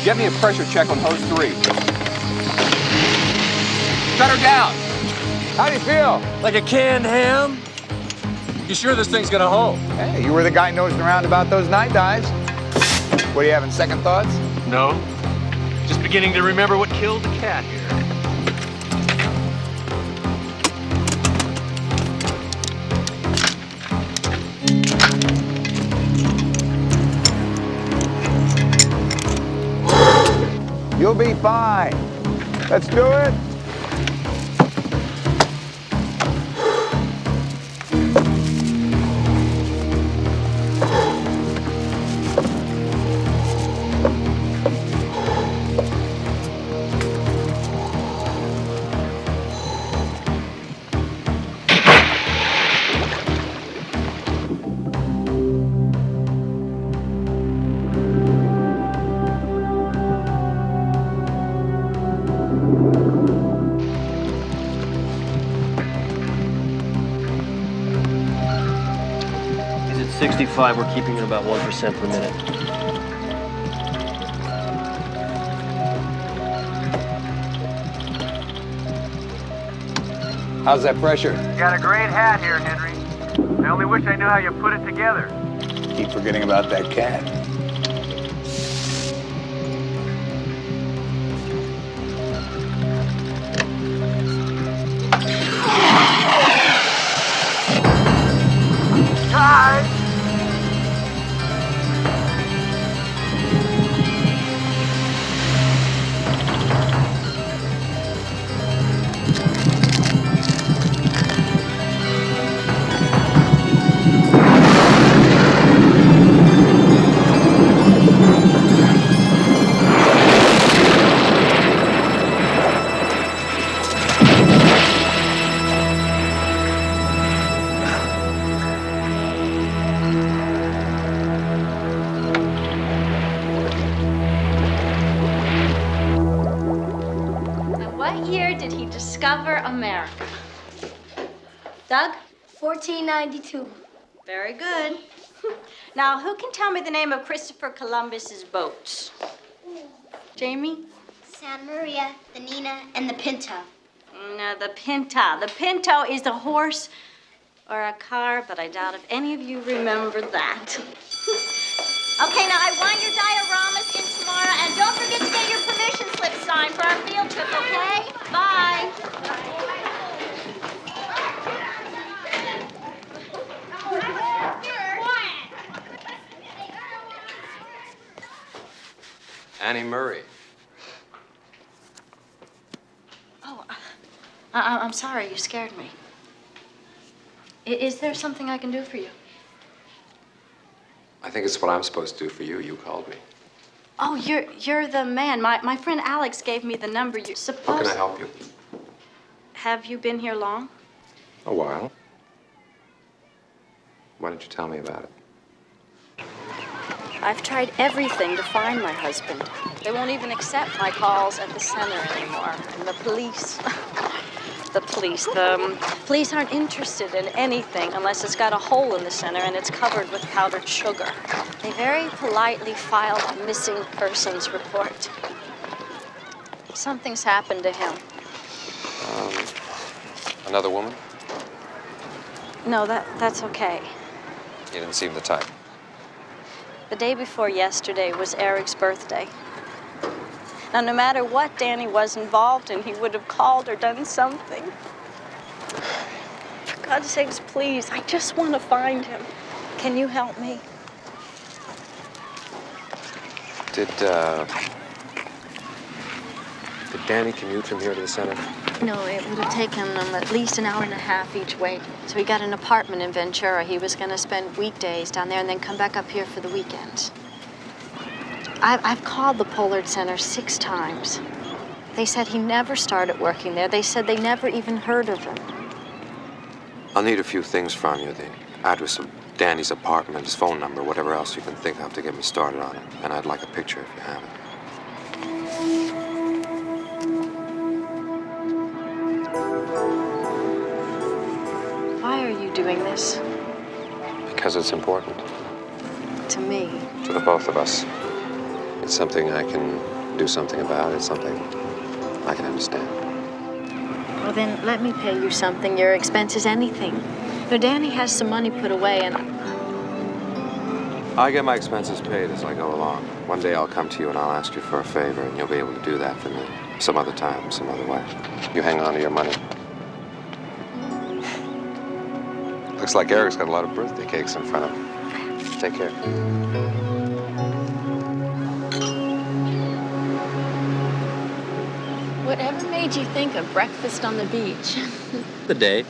Get me a pressure check on hose 3. Shut her down. How do you feel? Like a canned ham? You sure this thing's gonna hold? Hey, you were the guy nosing around about those night dives. What, are you having second thoughts? No. Just beginning to remember what killed the cat here. You'll be fine. Let's do it. He's at 65, we're keeping it about 1% per minute. How's that pressure? You got a great hat here, Henry. I only wish I knew how you put it together. Keep forgetting about that cat. Guys! What year did he discover America? Doug? 1492. Very good. Now, who can tell me the name of Christopher Columbus's boats? Jamie? Santa Maria, the Nina, and the Pinto. No, the Pinta. The Pinto is the horse or a car, but I doubt if any of you remember that. Okay, now I want your dioramas in tomorrow, and don't forget to get your permission slip signed for our field trip, okay? Bye. Annie Murray. Oh, I'm sorry. You scared me. Is there something I can do for you? I think it's what I'm supposed to do for you. You called me. Oh, you're the man. My friend Alex gave me the number. You supposed... How can I help you? Have you been here long? A while. Why don't you tell me about it? I've tried everything to find my husband. They won't even accept my calls at the center anymore. And the police aren't interested in anything unless it's got a hole in the center and it's covered with powdered sugar. They very politely filed a missing persons report. Something's happened to him. Another woman? No, that's okay. You didn't seem the type. The day before yesterday was Eric's birthday. Now, no matter what Danny was involved in, he would have called or done something. For God's sakes, please, I just want to find him. Can you help me? Did Danny commute from here to the center? No, it would have taken him at least an hour and a half each way. So he got an apartment in Ventura. He was going to spend weekdays down there and then come back up here for the weekends. I've called the Pollard Center 6 times. They said he never started working there. They said they never even heard of him. I'll need a few things from you. The address of Danny's apartment, his phone number, whatever else you can think of to get me started on it. And I'd like a picture if you have it. Why are you doing this? Because it's important. To me? To the both of us. It's something I can do something about. It's something I can understand. Well, then let me pay you something, your expenses, anything. No, Danny has some money put away, and I get my expenses paid as I go along. One day I'll come to you and I'll ask you for a favor, and you'll be able to do that for me. Some other time, some other way. You hang on to your money. Looks like Eric's got a lot of birthday cakes in front of him. Take care. whatever made you think of breakfast on the beach? The day,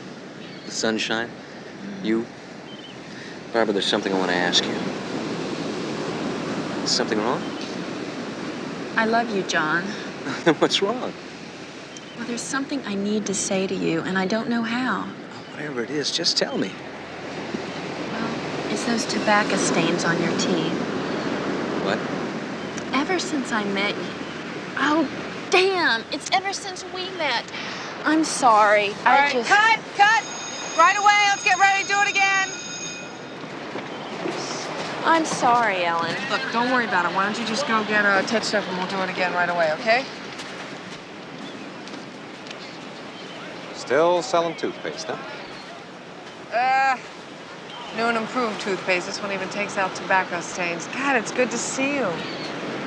the sunshine, you. Barbara, there's something I want to ask you. Is something wrong? I love you, John. What's wrong? Well, there's something I need to say to you, and I don't know how. Whatever it is, just tell me. Well, it's those tobacco stains on your teeth. What? Ever since I met you. Oh, damn! It's ever since we met. I'm sorry. All right, cut! Right away, let's get ready to do it again. I'm sorry, Ellen. Look, don't worry about it. Why don't you just go get touched up and we'll do it again right away, okay? Still selling toothpaste, huh? New and improved toothpaste. This one even takes out tobacco stains. God, it's good to see you.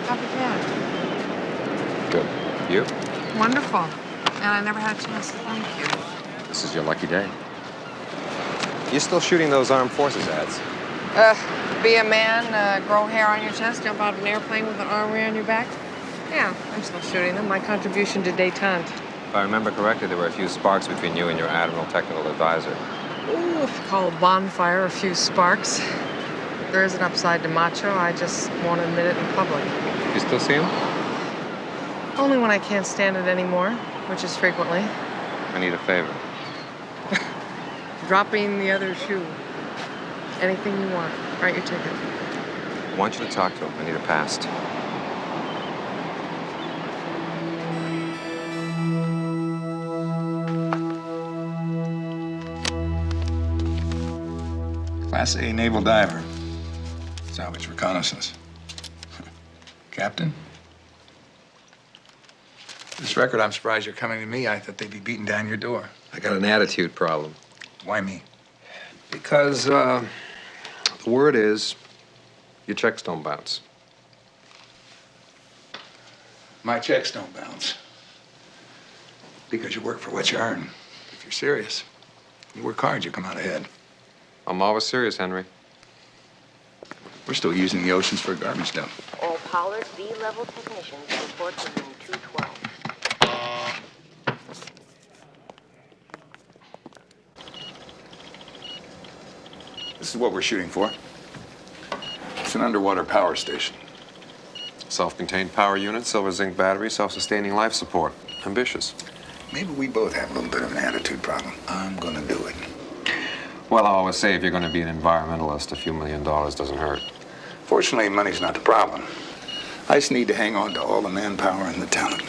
How have you been? Good. You? Wonderful. And I never had a chance to thank you. This is your lucky day. You still shooting those armed forces ads? Be a man, grow hair on your chest, jump out of an airplane with an arm around your back? Yeah, I'm still shooting them. My contribution to detente. If I remember correctly, there were a few sparks between you and your Admiral Technical Advisor. Ooh, if you call a bonfire a few sparks. There is an upside to macho. I just won't admit it in public. You still see him? Only when I can't stand it anymore, which is frequently. I need a favor. Dropping the other shoe. Anything you want. Write your ticket. I want you to talk to him. I need a past. Class A naval diver. Salvage reconnaissance. Captain? This record, I'm surprised you're coming to me. I thought they'd be beating down your door. I got an attitude problem. Why me? Because, the word is, your checks don't bounce. My checks don't bounce. Because you work for what you earn. If you're serious, you work hard, you come out ahead. I'm always serious, Henry. We're still using the oceans for garbage dump. All Pollard B-level technicians report to room 212. This is what we're shooting for. It's an underwater power station. Self-contained power unit, silver zinc battery, self-sustaining life support. Ambitious. Maybe we both have a little bit of an attitude problem. I'm gonna do it. Well, I always say if you're going to be an environmentalist, a few $1 million doesn't hurt. Fortunately, money's not the problem. I just need to hang on to all the manpower and the talent.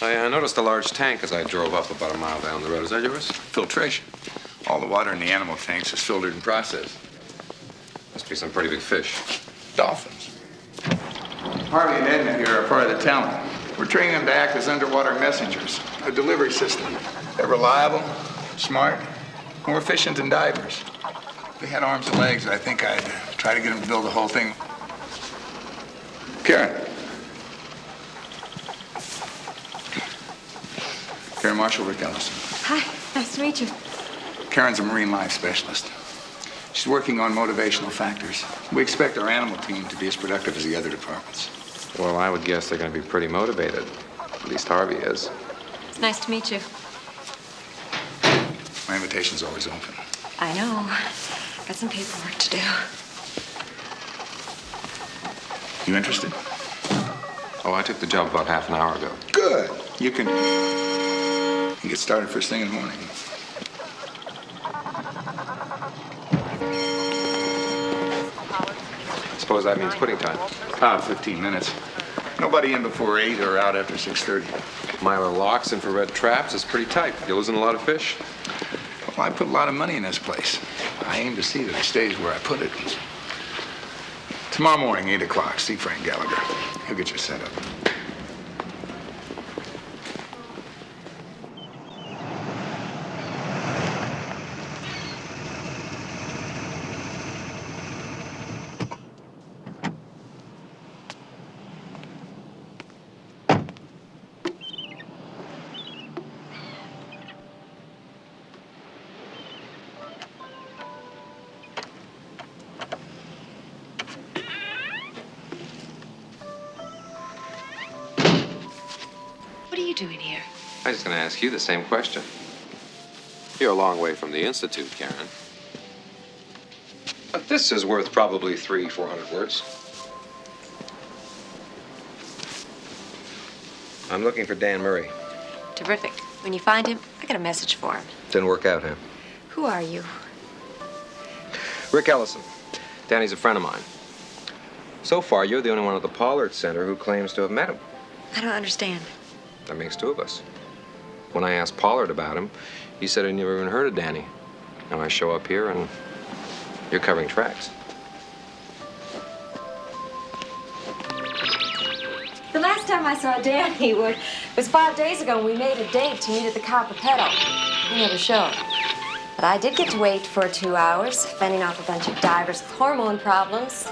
I noticed a large tank as I drove up about a mile down the road. Is that yours? Filtration. All the water in the animal tanks is filtered and processed. Must be some pretty big fish. Dolphins. Harvey and Edna here are part of the talent. We're training them to act as underwater messengers, a delivery system. They're reliable, smart, more efficient than divers. they had arms and legs, I think I'd try to get them to build the whole thing. Karen. Karen Marshall, Rick Ellison. Hi, nice to meet you. Karen's a marine life specialist. She's working on motivational factors. We expect our animal team to be as productive as the other departments. Well, I would guess they're going to be pretty motivated. At least Harvey is. It's nice to meet you. My invitation's always open. I know. Got some paperwork to do. You interested? Oh, I took the job about half an hour ago. Good. You can get started first thing in the morning. I suppose that means pudding time. 15 minutes. Nobody in before 8 or out after 6:30. Mile of locks, infrared traps is pretty tight. You're losing a lot of fish. Well, I put a lot of money in this place. I aim to see that it stays where I put it. Tomorrow morning, 8 o'clock, see Frank Gallagher. He'll get you set up. What are you doing here? I was just going to ask you the same question. You're a long way from the Institute, Karen. But this is worth probably 300-400 words. I'm looking for Dan Murray. Terrific. When you find him, I got a message for him. Didn't work out, huh? Who are you? Rick Ellison. Danny's a friend of mine. So far, you're the only one at the Pollard Center who claims to have met him. I don't understand. That makes two of us. When I asked Pollard about him, he said he'd never even heard of Danny. Now I show up here and you're covering tracks. The last time I saw Danny was 5 days ago when we made a date to meet at the Copperpetto. He never showed. But I did get to wait for 2 hours, fending off a bunch of divers with hormone problems.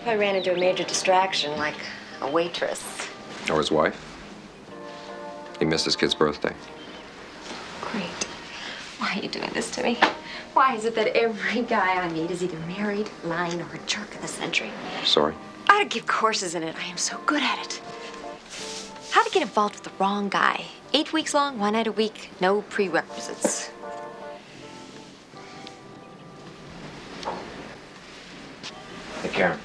I ran into a major distraction, like a waitress. Or his wife. He missed his kid's birthday. Great. Why are you doing this to me? Why is it that every guy I meet is either married, lying, or a jerk of the century? Sorry. I ought to give courses in it. I am so good at it. How to get involved with the wrong guy. 8 weeks long, 1 night a week, no prerequisites. Hey, Karen.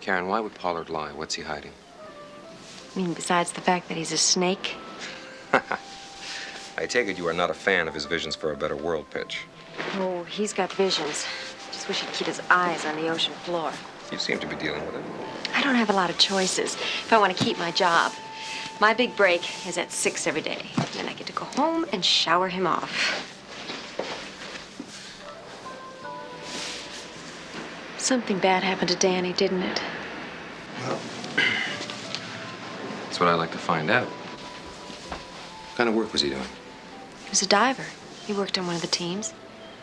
Karen, why would Pollard lie? What's he hiding? I mean, besides the fact that he's a snake. I take it you are not a fan of his visions for a better world pitch. Oh, he's got visions. Just wish he'd keep his eyes on the ocean floor. You seem to be dealing with it. I don't have a lot of choices if I want to keep my job. My big break is at 6 every day. Then I get to go home and shower him off. Something bad happened to Danny, didn't it? Well, that's what I'd like to find out. What kind of work was he doing? He was a diver. He worked on one of the teams.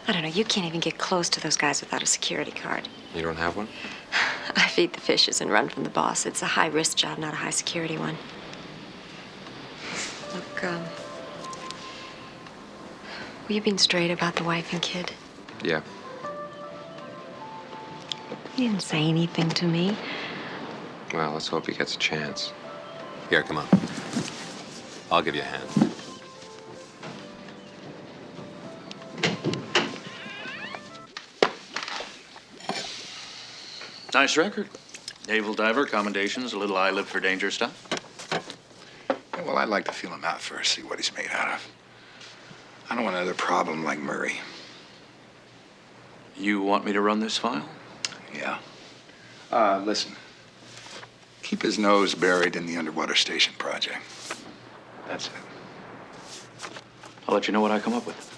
I don't know, you can't even get close to those guys without a security card. You don't have one? I feed the fishes and run from the boss. It's a high-risk job, not a high-security one. Look, were you being straight about the wife and kid? Yeah. You didn't say anything to me. Well, let's hope he gets a chance. Here, come on. I'll give you a hand. Nice record. Naval diver, commendations, a little eye live for danger stuff. Yeah, well, I'd like to feel him out first, see what he's made out of. I don't want another problem like Murray. You want me to run this file? Yeah. Listen. Keep his nose buried in the underwater station project. That's it. I'll let you know what I come up with.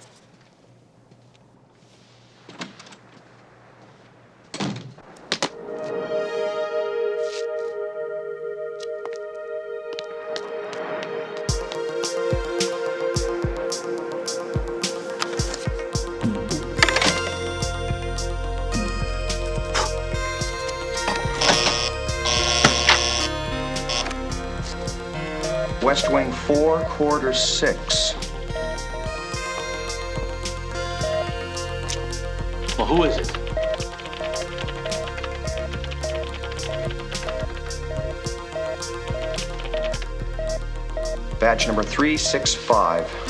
West Wing 4, quarter 6. Well, who is it? Badge number 365.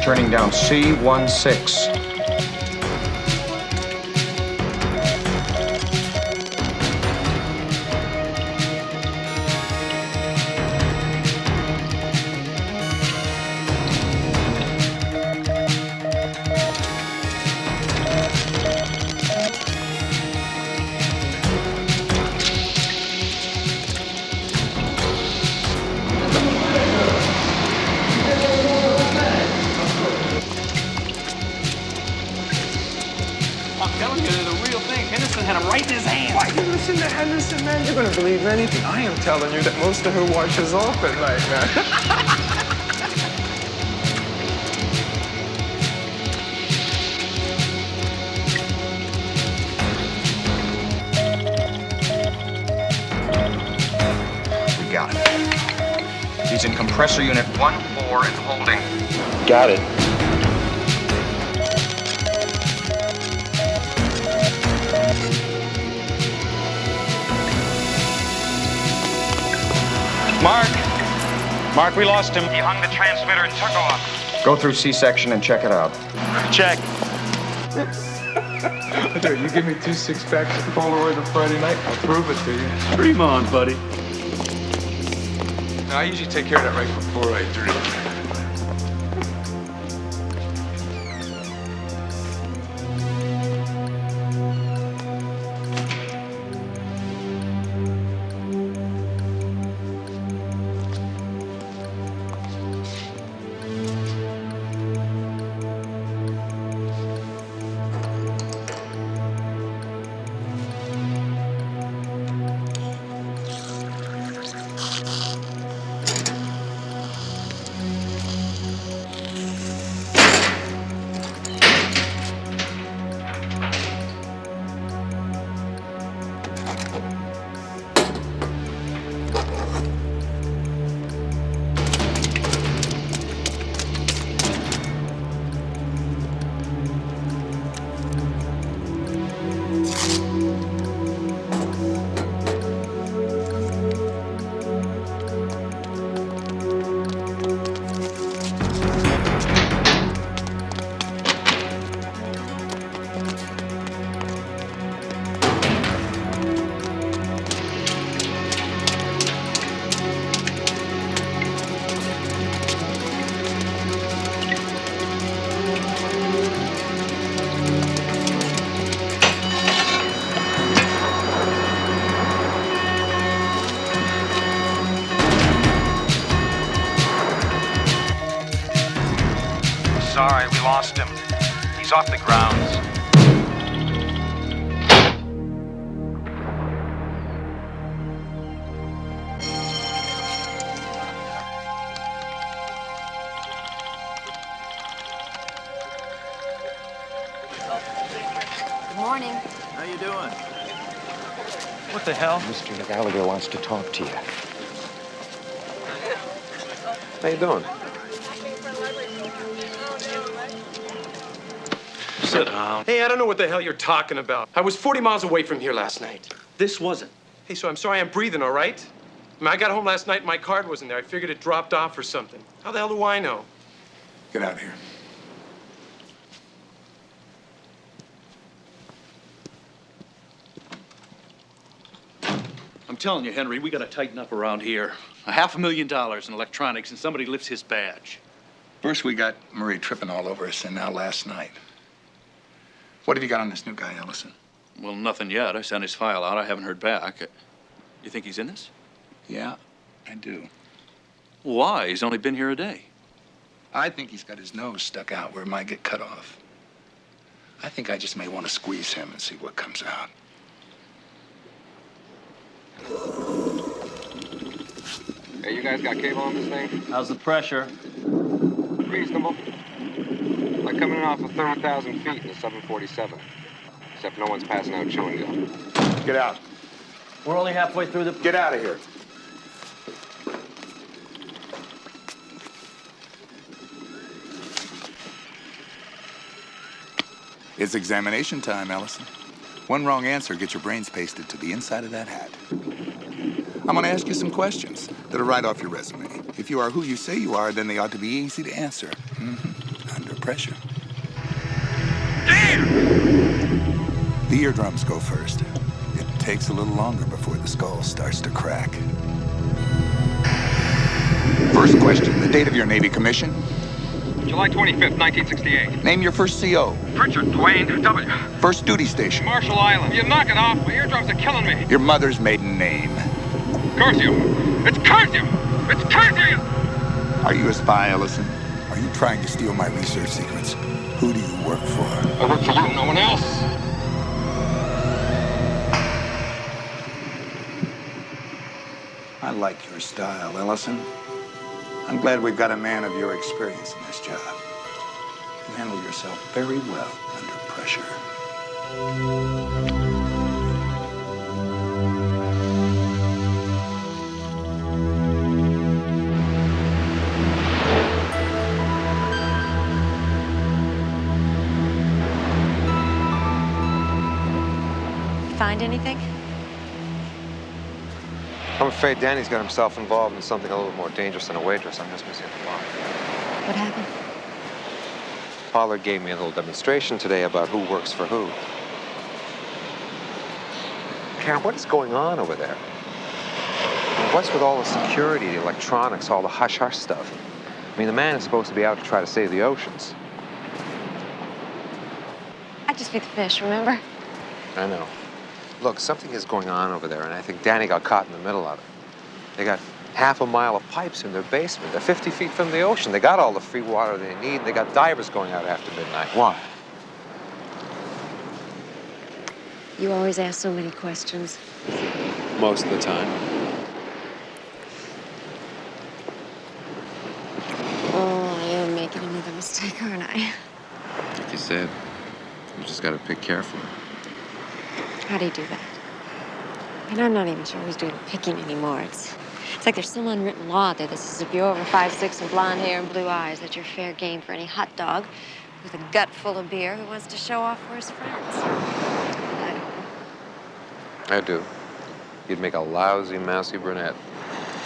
Turning down C16. You're gonna believe anything. I am telling you that most of her washes off at night, man. We got it. He's in compressor unit 1-4 and holding. Got it. Mark, we lost him. He hung the transmitter and took off. Go through C-section and check it out. Check. Dude, you give me 2 6-packs of Polaroid on Friday night, I'll prove it to you. Dream on, buddy. Now, I usually take care of that right before I drink. Sorry, we lost him. He's off the grounds. Good morning. How you doing? What the hell? Mr. Gallagher wants to talk to you. How you doing? Sit down. Hey, I don't know what the hell you're talking about. I was 40 miles away from here last night. This wasn't. Hey, so I'm sorry I'm breathing, all right? I mean, I got home last night and my card wasn't there. I figured it dropped off or something. How the hell do I know? Get out of here. I'm telling you, Henry, we gotta tighten up around here. $500,000 in electronics and somebody lifts his badge. First, we got Marie tripping all over us, and now last night. What have you got on this new guy, Ellison? Well, nothing yet. I sent his file out. I haven't heard back. You think he's in this? Yeah, I do. Why? He's only been here a day. I think he's got his nose stuck out where it might get cut off. I think I just may want to squeeze him and see what comes out. Hey, you guys got cable on this thing? How's the pressure? Reasonable. Like coming in off of 30,000 feet in a 747. Except no one's passing out chewing gum. Get out. We're only halfway through the... Get out of here. It's examination time, Ellison. One wrong answer gets your brains pasted to the inside of that hat. I'm going to ask you some questions that'll write off your resume. If you are who you say you are, then they ought to be easy to answer. Under pressure. Damn! The eardrums go first. It takes a little longer before the skull starts to crack. First question, the date of your Navy commission? July 25th, 1968. Name your first CO. Pritchard, Dwayne, W. First duty station. Marshall Island. You knock it off. My eardrums are killing me. Your mother's maiden name. Curfew. It's curfew. It's curfew. Are you a spy, Ellison? Are you trying to steal my research secrets? Who do you work for? I work for you, no one else. I like your style, Ellison. I'm glad we've got a man of your experience in this job. You handle yourself very well under pressure. Find anything? I'm afraid Danny's got himself involved in something a little more dangerous than a waitress. I'm just missing the mark. What happened? Pollard gave me a little demonstration today about who works for who. Karen, what is going on over there? What's with all the security, the electronics, all the hush-hush stuff? I mean, the man is supposed to be out to try to save the oceans. I just feed the fish, remember? I know. Look, something is going on over there, and I think Danny got caught in the middle of it. They got half a mile of pipes in their basement. They're 50 feet from the ocean. They got all the free water they need. They got divers going out after midnight. Why? You always ask so many questions. Most of the time. Oh, I am making another mistake, aren't I? Like you said, you just gotta pick carefully. How do you do that? And I'm not even sure who's doing the picking anymore. It's like there's some unwritten law there that says if you're over 5'6" and blonde hair and blue eyes, that you're fair game for any hot dog with a gut full of beer who wants to show off for his friends. I don't know. I do. You'd make a lousy, mousy brunette.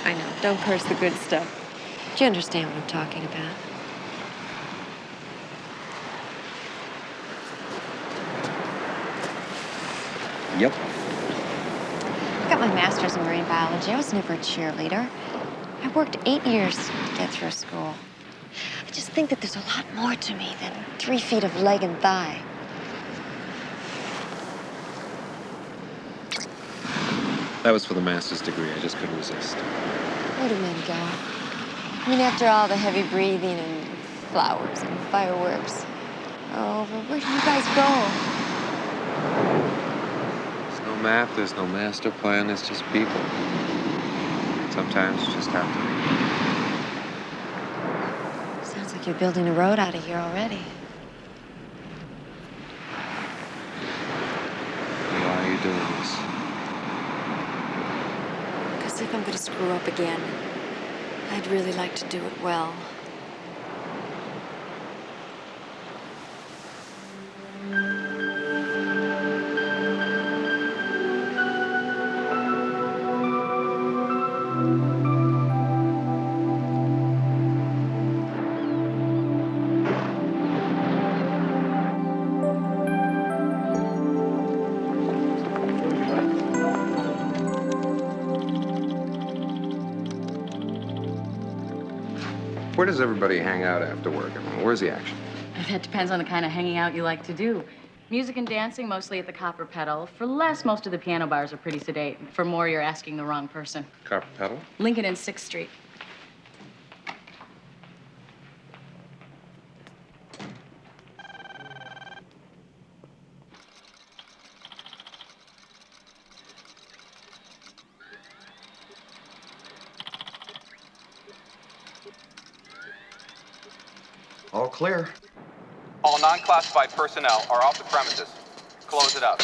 I know. Don't curse the good stuff. Do you understand what I'm talking about? Yep. I got my master's in marine biology. I was never a cheerleader. I worked 8 years to get through school. I just think that there's a lot more to me than 3 feet of leg and thigh. That was for the master's degree. I just couldn't resist. Where do men go? I mean, after all the heavy breathing and flowers and fireworks. Oh, but where do you guys go? There's no map, there's no master plan, there's just people. Sometimes you just have to. Sounds like you're building a road out of here already. Why are you doing this? Because if I'm going to screw up again, I'd really like to do it well. Where does everybody hang out after work? I mean, where's the action? That depends on the kind of hanging out you like to do. Music and dancing, mostly at the Copper Pedal. For less, most of the piano bars are pretty sedate. For more, you're asking the wrong person. Carpet pedal? Lincoln and 6th Street. All clear. All non-classified personnel are off the premises. Close it up.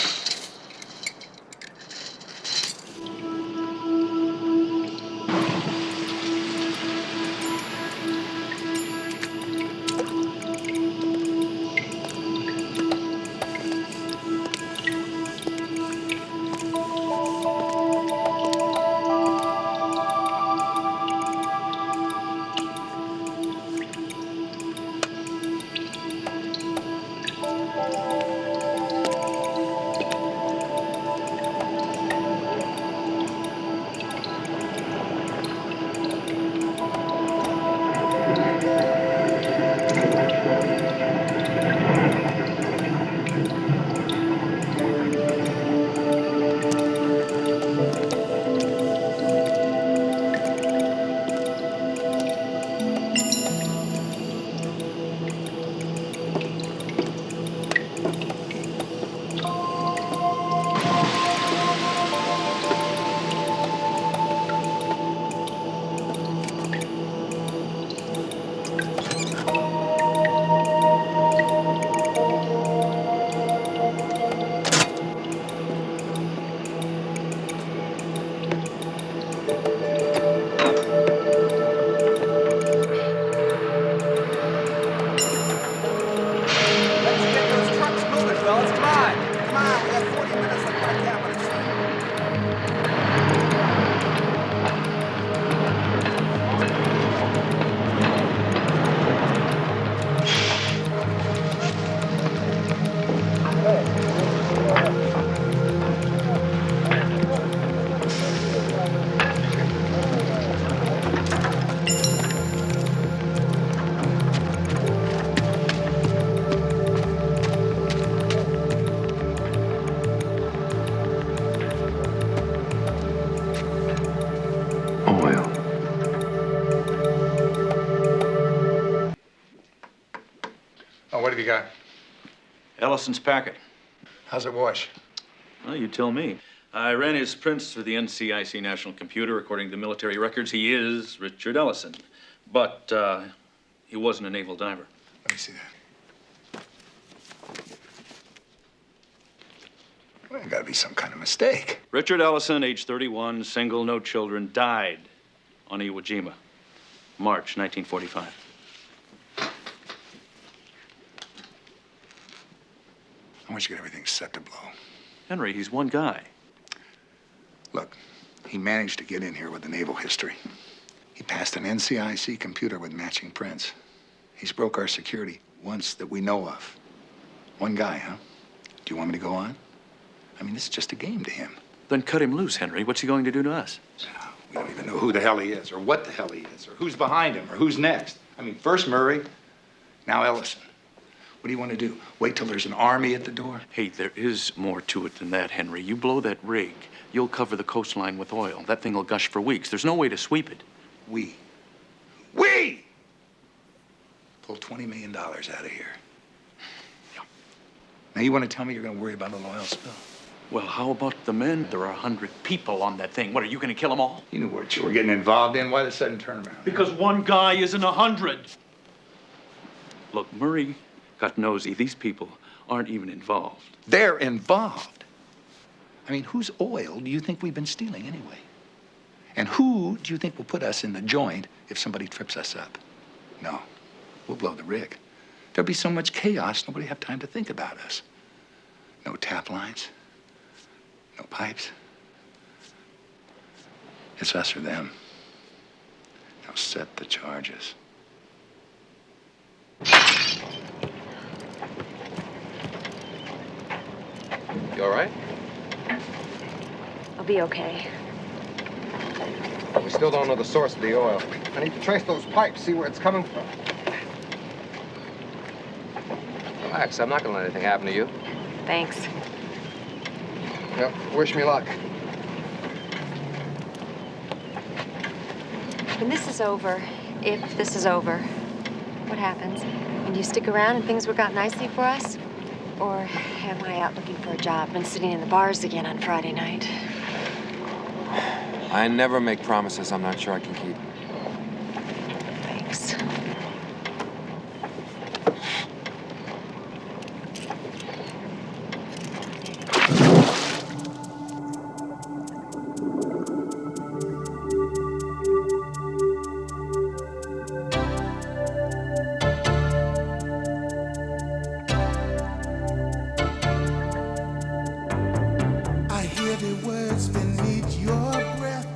What have you got? Ellison's packet. How's it wash? Well, you tell me. I ran his prints through the NCIC National Computer. According to the military records, he is Richard Ellison. But he wasn't a naval diver. Let me see that. Well, there gotta be some kind of mistake. Richard Ellison, age 31, single, no children, died on Iwo Jima, March 1945. I want you to get everything set to blow. Henry, he's one guy. Look, he managed to get in here with the naval history. He passed an NCIC computer with matching prints. He's broke our security once that we know of. One guy, huh? Do you want me to go on? I mean, this is just a game to him. Then cut him loose, Henry. What's he going to do to us? We don't even know who the hell he is, or what the hell he is, or who's behind him, or who's next. I mean, first Murray, now Ellison. What do you want to do? Wait till there's an army at the door? Hey, there is more to it than that, Henry. You blow that rig, you'll cover the coastline with oil. That thing will gush for weeks. There's no way to sweep it. We pull $20 million out of here. Yeah. Now, you want to tell me you're going to worry about an oil spill? Well, how about the men? There are 100 people on that thing. What, are you going to kill them all? You knew what you were getting involved in. Why the sudden turnaround? Because one guy isn't 100. Look, Murray got nosy. These people aren't even involved. They're involved. I mean, whose oil do you think we've been stealing anyway? And who do you think will put us in the joint if somebody trips us up? No, we'll blow the rig. There'll be so much chaos, nobody will have time to think about us. No tap lines, no pipes. It's us or them. Now set the charges. You all right? I'll be okay. We still don't know the source of the oil. I need to trace those pipes, see where it's coming from. Relax, I'm not gonna let anything happen to you. Thanks. Yep, wish me luck. When this is over, if this is over, what happens? And do you stick around and things work out nicely for us? Or am I out looking for a job and sitting in the bars again on Friday night? I never make promises I'm not sure I can keep. Thanks. I hear the words beneath your breath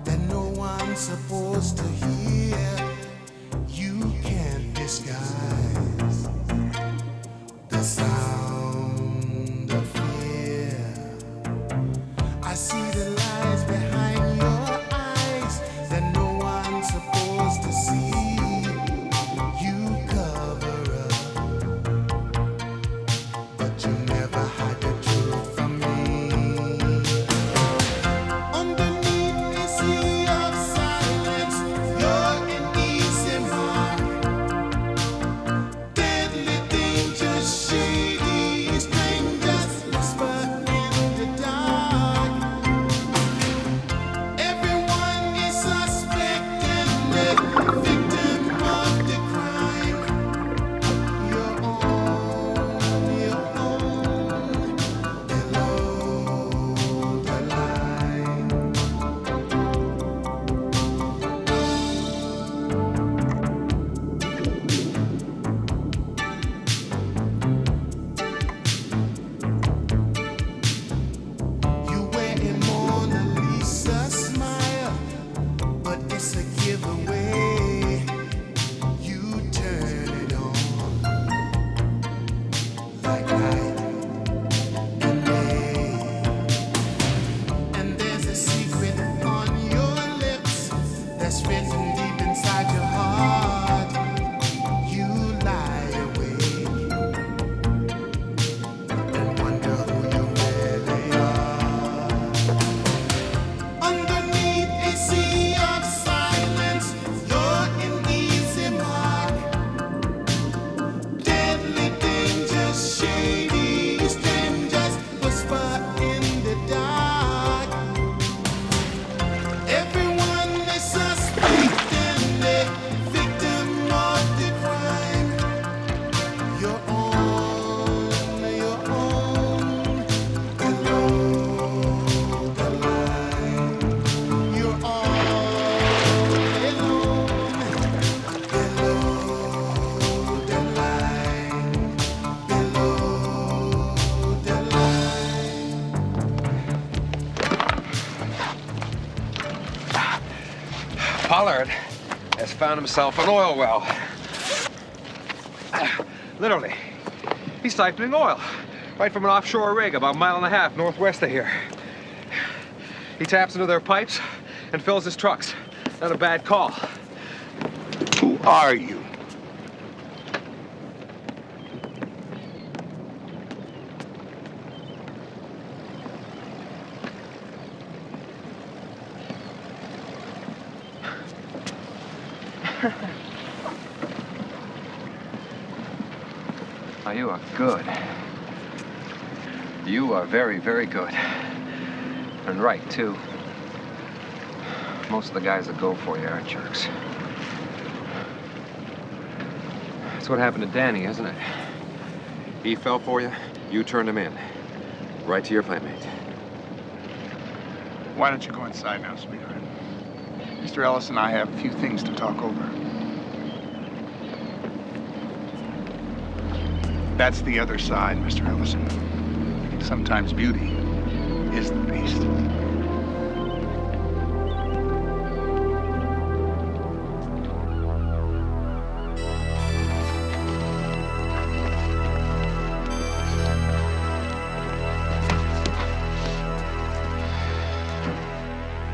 that no one's supposed to hear. You can't disguise the sound of fear. I see the lies behind your eyes that no one's supposed to see. You cover up, but you never hide the truth from me. Underneath the sea of silence, you're an easy mark. Deadly danger, shady strangers whisper in the dark. Everyone is suspect and the victim of the crime. Your own, below the line. You wear a Mona Lisa smile, but it's a giveaway. You turn it on like night and day. And there's a secret on your lips that's written deep inside your heart. You lie awake and wonder who you really are. Underneath a sea of silence, you're an easy mark. Deadly danger, shady strangers whisper in the dark. Everyone is suspect and the victim of the crime. Your own, below the line. You're all alone, below the line, below the line. Pollard has found himself an oil well. Literally. He's siphoning oil right from an offshore rig about a mile and a half northwest of here. He taps into their pipes and fills his trucks. Not a bad call. Who are you? Oh, you are good. You are very, very good. And right, too. Most of the guys that go for you are jerks. That's what happened to Danny, isn't it? He fell for you, you turned him in. Right to your playmate. Why don't you go inside now, sweetheart? Mr. Ellis and I have a few things to talk over. That's the other side, Mr. Ellison. Sometimes beauty is the beast.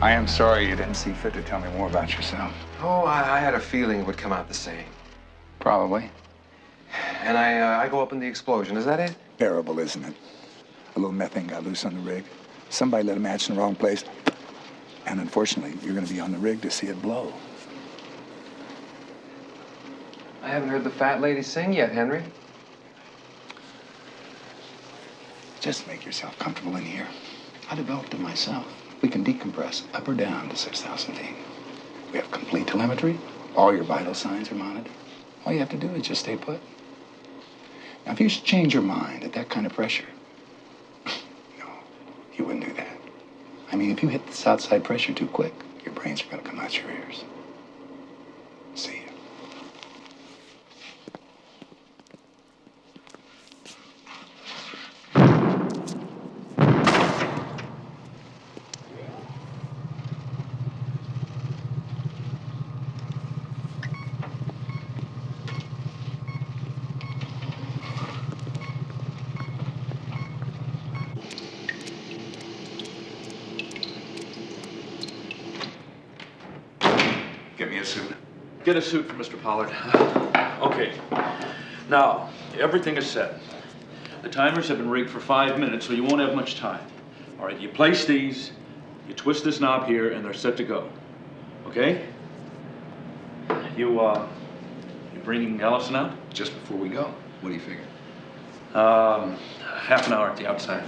I am sorry you didn't see fit to tell me more about yourself. Oh, I had a feeling it would come out the same. Probably. and I go up in the explosion. Is that it? Bearable, isn't it? A little methane got loose on the rig. Somebody lit a match in the wrong place. And unfortunately, you're going to be on the rig to see it blow. I haven't heard the fat lady sing yet, Henry. Just make yourself comfortable in here. I developed it myself. We can decompress up or down to 6,000 feet. We have complete telemetry. All your vital signs are monitored. All you have to do is just stay put. Now, if you should change your mind at that kind of pressure, no, you wouldn't do that. I mean, if you hit this outside pressure too quick, your brains are going to come out your ears. See ya. Get me a suit. Get a suit for Mr. Pollard. Okay. Now, everything is set. The timers have been rigged for 5 minutes, so you won't have much time. All right, you place these, you twist this knob here, and they're set to go. Okay? You bringing Ellison out? Just before we go, what do you figure? Half an hour at the outside.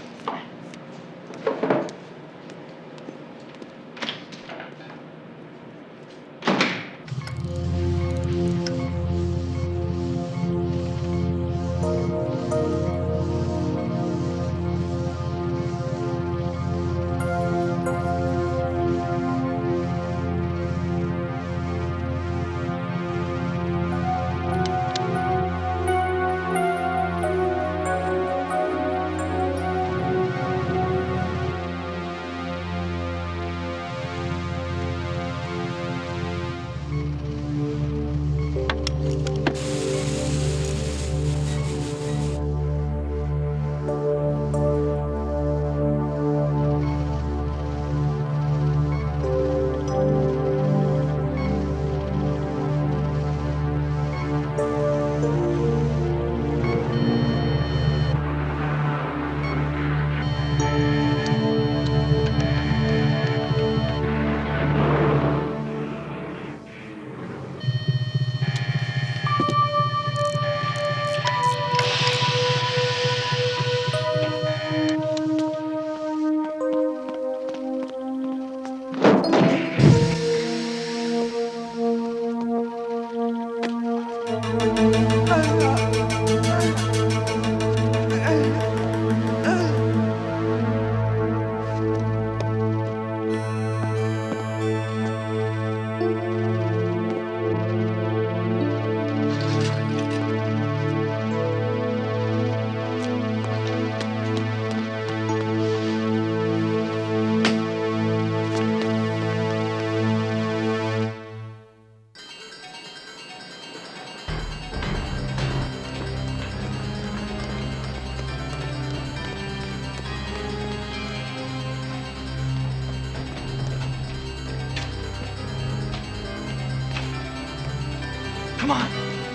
Come on!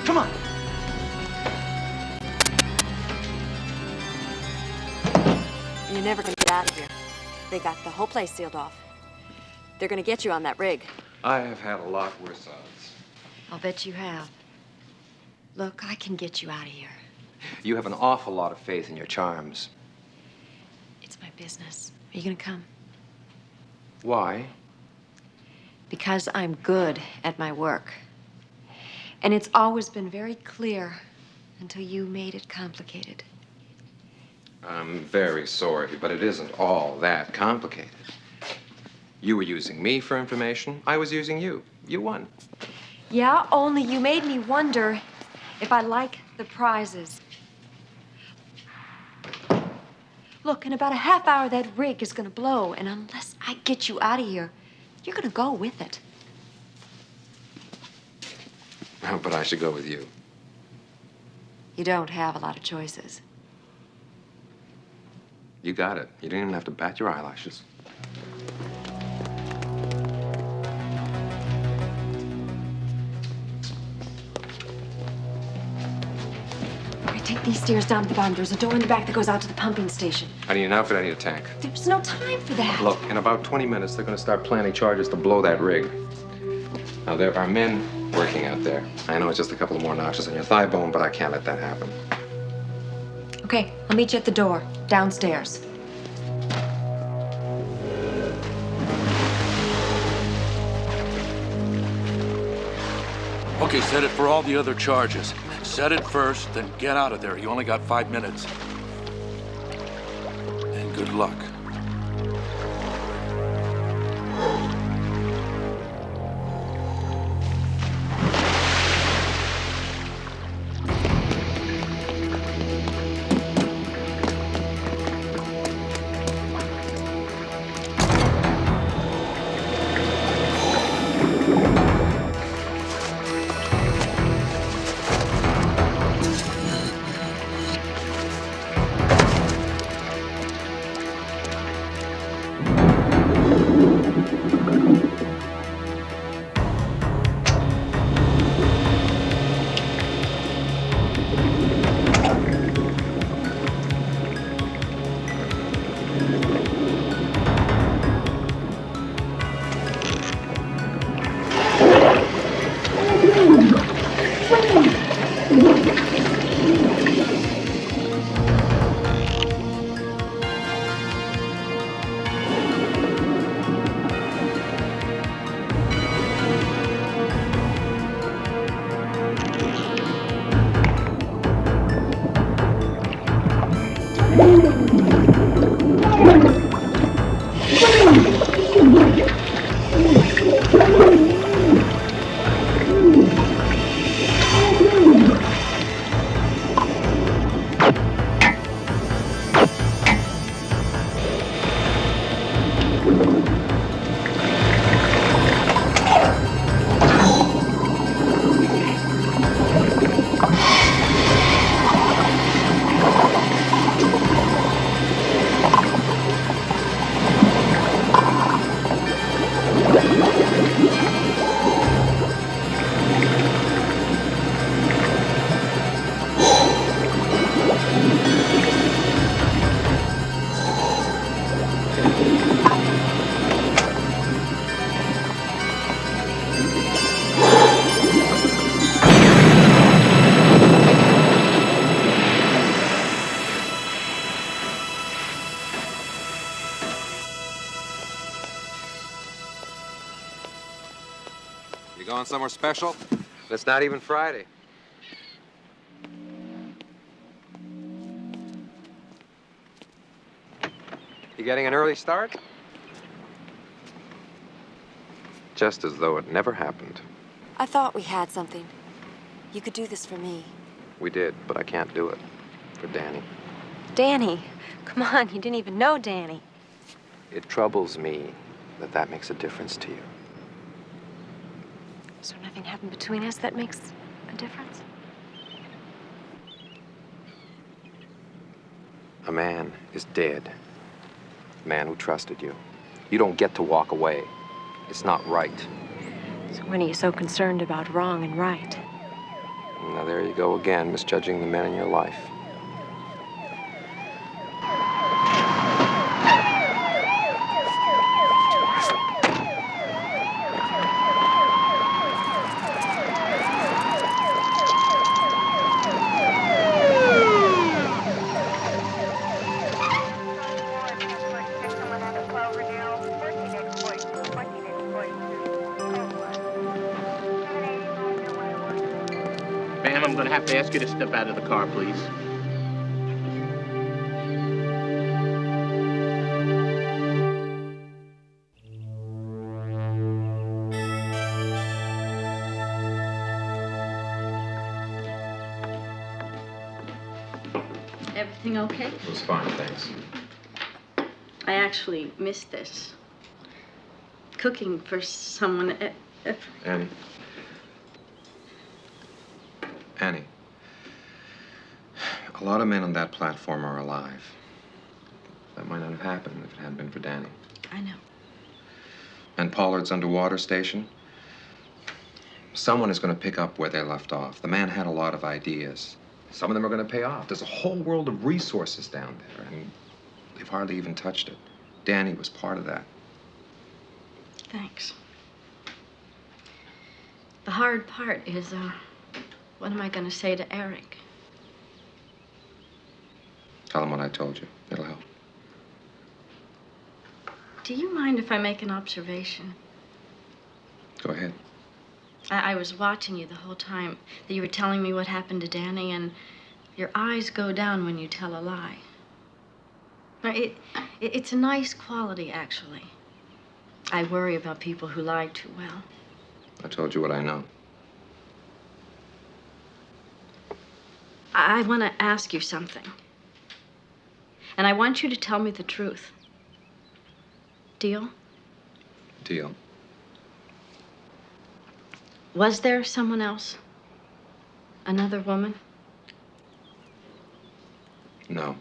Come on! You're never gonna get out of here. They got the whole place sealed off. They're gonna get you on that rig. I have had a lot worse odds. I'll bet you have. Look, I can get you out of here. You have an awful lot of faith in your charms. It's my business. Are you gonna come? Why? Because I'm good at my work. And it's always been very clear until you made it complicated. I'm very sorry, but it isn't all that complicated. You were using me for information. I was using you. You won. Yeah, only you made me wonder if I like the prizes. Look, in about a half hour, that rig is gonna blow, and unless I get you out of here, you're gonna go with it. Oh, but I should go with you. You don't have a lot of choices. You got it. You didn't even have to bat your eyelashes. Take these stairs down to the bottom. There's a door in the back that goes out to the pumping station. I need an outfit, I need a tank. There's no time for that. Look, in about 20 minutes, they're gonna start planning charges to blow that rig. Now, there are men working out there. I know it's just a couple of more notches on your thigh bone, but I can't let that happen. Okay, I'll meet you at the door, downstairs. Okay, set it for all the other charges. Set it first, then get out of there. You only got 5 minutes. And good luck. You going somewhere special? It's not even Friday. You getting an early start? Just as though it never happened. I thought we had something. You could do this for me. We did, but I can't do it. For Danny. Danny, come on, you didn't even know Danny. It troubles me that that makes a difference to you. So nothing happened between us that makes a difference? A man is dead. A man who trusted you. You don't get to walk away. It's not right. So when are you so concerned about wrong and right? Now there you go again, misjudging the men in your life. Ma'am, I'm going to have to ask you to step out of the car, please. Everything okay? It was fine, thanks. I actually missed this. Cooking for someone. Annie. Annie. A lot of men on that platform are alive. That might not have happened if it hadn't been for Danny. I know. And Pollard's underwater station. Someone is going to pick up where they left off. The man had a lot of ideas. Some of them are going to pay off. There's a whole world of resources down there, and they've hardly even touched it. Danny was part of that. Thanks. The hard part is, what am I going to say to Eric? Tell him what I told you. It'll help. Do you mind if I make an observation? Go ahead. I was watching you the whole time that you were telling me what happened to Danny, and your eyes go down when you tell a lie. Now, it's a nice quality, actually. I worry about people who lie too well. I told you what I know. I want to ask you something. And I want you to tell me the truth. Deal? Deal. Was there someone else? Another woman? No.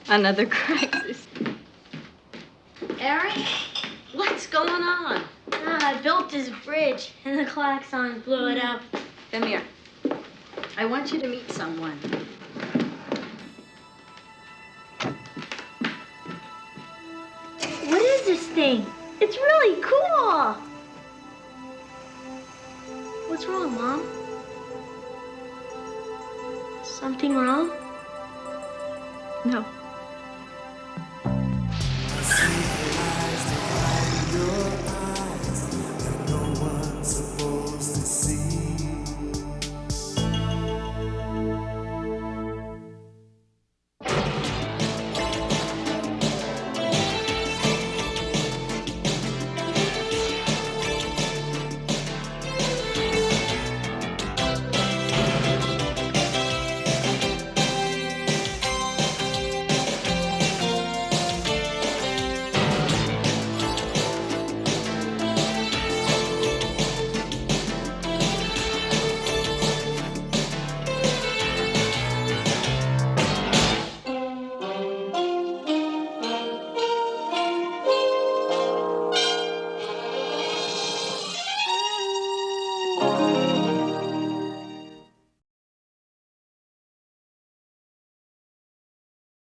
Another crisis. Eric? What's going on? I built this bridge, and the klaxon blew it up. Come here. I want you to meet someone. What is this thing? It's really cool. What's wrong, Mom? Something wrong? No.